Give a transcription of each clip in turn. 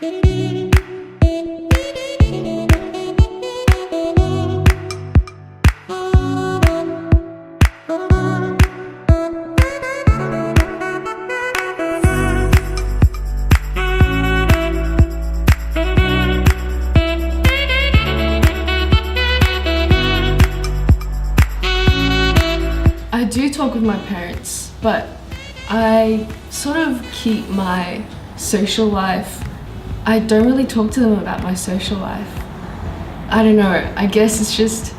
I do talk with my parents, but I sort of keep my social life. I don't really talk to them about my social life. I don't know, I guess it's just,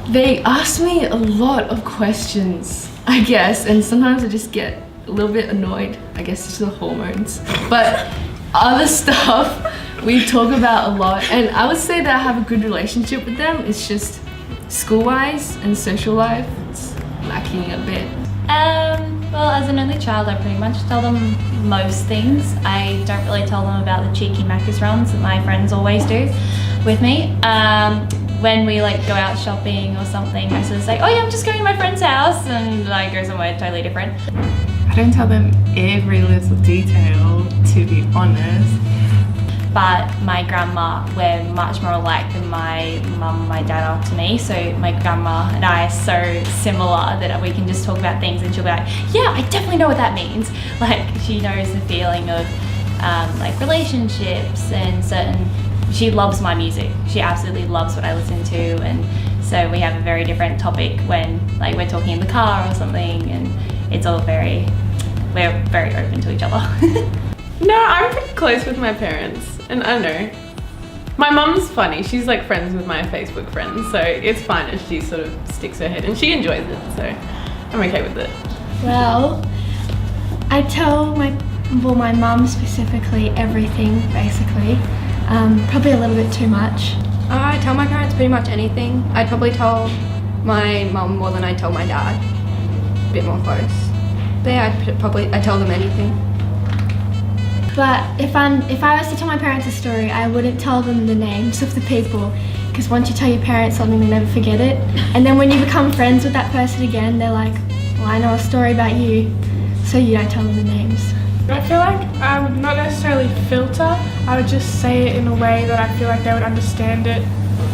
they ask me a lot of questions, I guess, and sometimes I just get a little bit annoyed. I guess it's the hormones. But other stuff we talk about a lot, and I would say that I have a good relationship with them. It's just school-wise and social life, it's lacking a bit. Well, as an only child, I pretty much tell them most things. I don't really tell them about the cheeky Macca's runs that my friends always do with me. When we like go out shopping or something, I sort of say, oh yeah, I'm just going to my friend's house, and I go somewhere totally different. I don't tell them every little detail, to be honest. But my grandma, we're much more alike than my mum and my dad are to me. So my grandma and I are so similar that we can just talk about things and she'll be like, yeah, I definitely know what that means. Like, she knows the feeling of like relationships and certain, she loves my music. She absolutely loves what I listen to. And so we have a very different topic when like we're talking in the car or something, and it's all we're very open to each other. No, I'm pretty close with my parents, and I don't know. My mum's funny, she's like friends with my Facebook friends, so it's fine if she sort of sticks her head, and she enjoys it, so I'm okay with it. Well, I tell my mum specifically everything, basically. Probably a little bit too much. I tell my parents pretty much anything. I'd probably tell my mum more than I tell my dad. A bit more close. But yeah, I tell them anything. But if I was to tell my parents a story, I wouldn't tell them the names of the people, because once you tell your parents something, they never forget it. And then when you become friends with that person again, they're like, well, I know a story about you, so you don't tell them the names. I feel like I would not necessarily filter, I would just say it in a way that I feel like they would understand it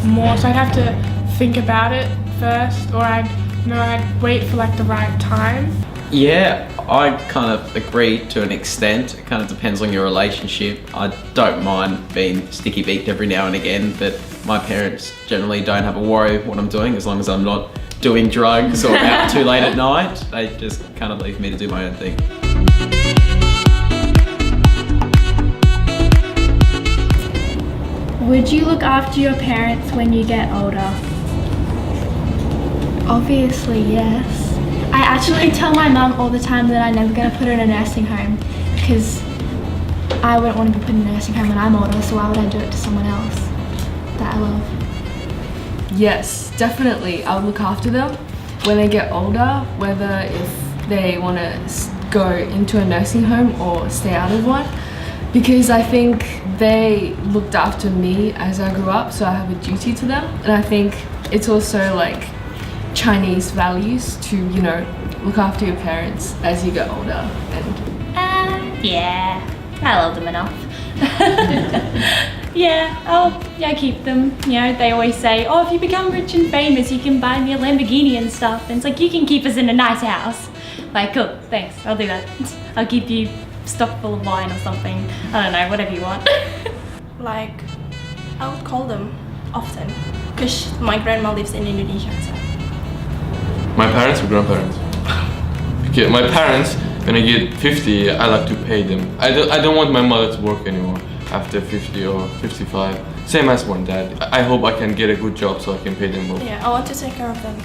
more. So I'd have to think about it first, or I'd wait for like the right time. Yeah, I kind of agree to an extent. It kind of depends on your relationship. I don't mind being sticky beaked every now and again, but my parents generally don't have a worry what I'm doing as long as I'm not doing drugs or out too late at night. They just kind of leave me to do my own thing. Would you look after your parents when you get older? Obviously, yes. I actually tell my mum all the time that I'm never going to put her in a nursing home, because I wouldn't want to be put in a nursing home when I'm older, so why would I do it to someone else that I love? Yes, definitely. I would look after them when they get older, whether if they want to go into a nursing home or stay out of one, because I think they looked after me as I grew up, so I have a duty to them. And I think it's also like Chinese values to, you know, look after your parents as you get older. And yeah, I love them enough. I keep them. You know, they always say, oh, if you become rich and famous, you can buy me a Lamborghini and stuff. And it's like, you can keep us in a nice house. Like, cool, thanks, I'll do that. I'll keep you stocked full of wine or something. I don't know, whatever you want. Like, I would call them often, because my grandma lives in Indonesia, so. My parents or grandparents? Okay, my parents, when I get 50, I like to pay them. I don't want my mother to work anymore after 50 or 55. Same as my dad. I hope I can get a good job so I can pay them both. Yeah, I want to take care of them.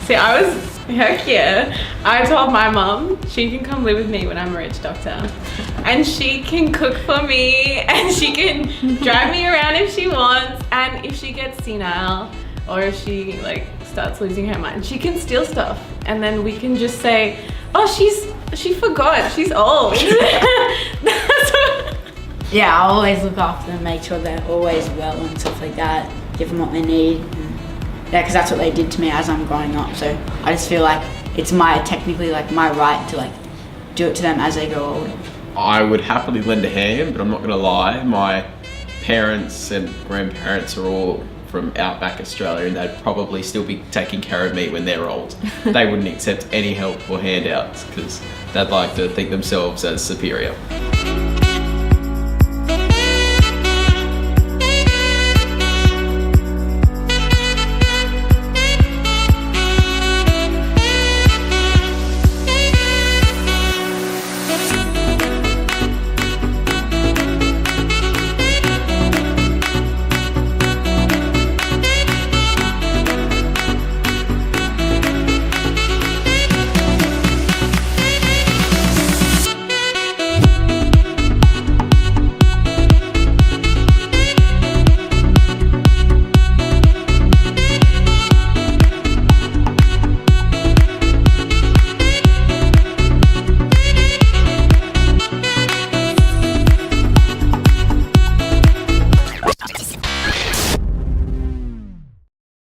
See, heck yeah. I told my mum she can come live with me when I'm a rich doctor. And she can cook for me, and she can drive me around if she wants, and if she gets senile, or if she like starts losing her mind, she can steal stuff, and then we can just say, oh, she forgot, she's old. That's what... Yeah, I always look after them, make sure they're always well and stuff like that, give them what they need. Yeah, because that's what they did to me as I'm growing up, so I just feel like it's technically my right to like do it to them as they grow older. I would happily lend a hand, but I'm not going to lie. My parents and grandparents are all from outback Australia, and they'd probably still be taking care of me when they're old. They wouldn't accept any help or handouts because they'd like to think themselves as superior.